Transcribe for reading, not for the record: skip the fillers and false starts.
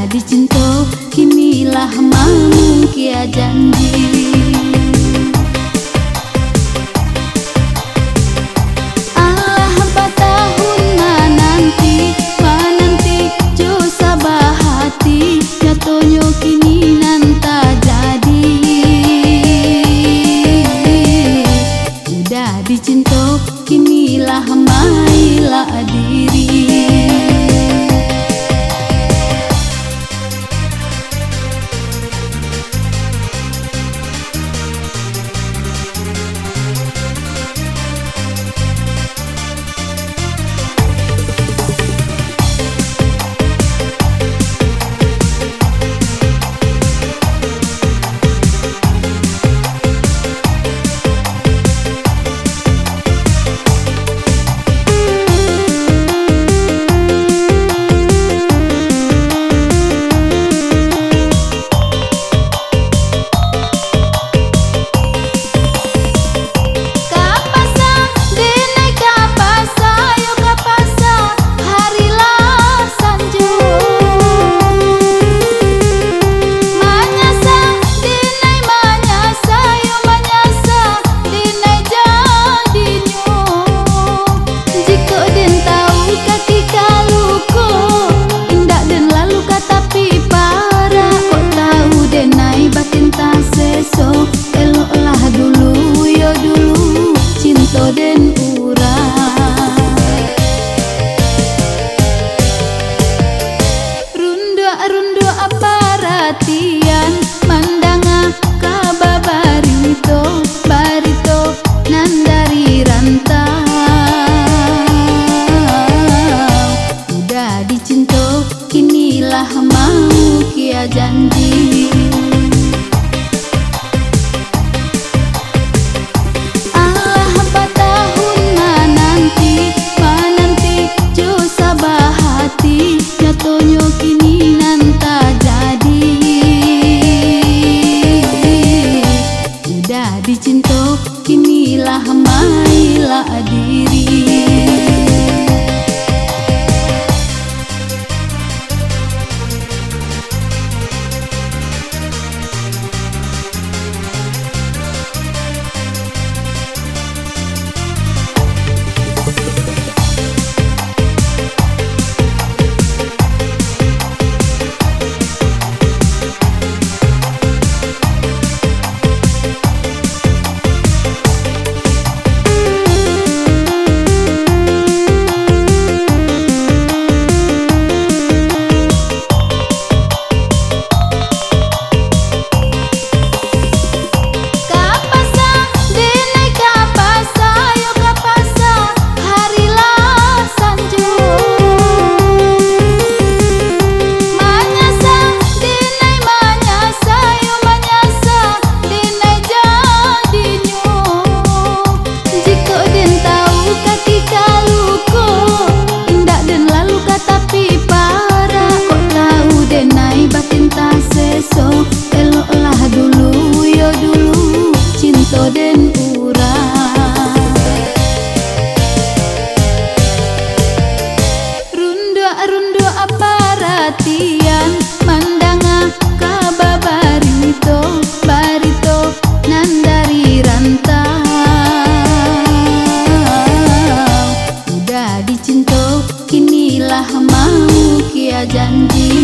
dicinta kinilah mau kia janji. Allah batahun menanti jo sabah hati nyatonya kini nanta jadi. Udah dicinta kinilah mailah diri. Eloklah dulu yo dulu cinta den urang. Rundo apa ratian mandanga kaba barito nandari rantau. Udah dicinta kinilah mau kia janji. Nyatonya kini nanta jadi. Udah dicinta kinilah mailah diri. Eloklah dulu yo dulu cinta den urang. Rundo apa ratian mandanga kaba barito nandari rantau. Udah dicinta kinilah mau kia janji.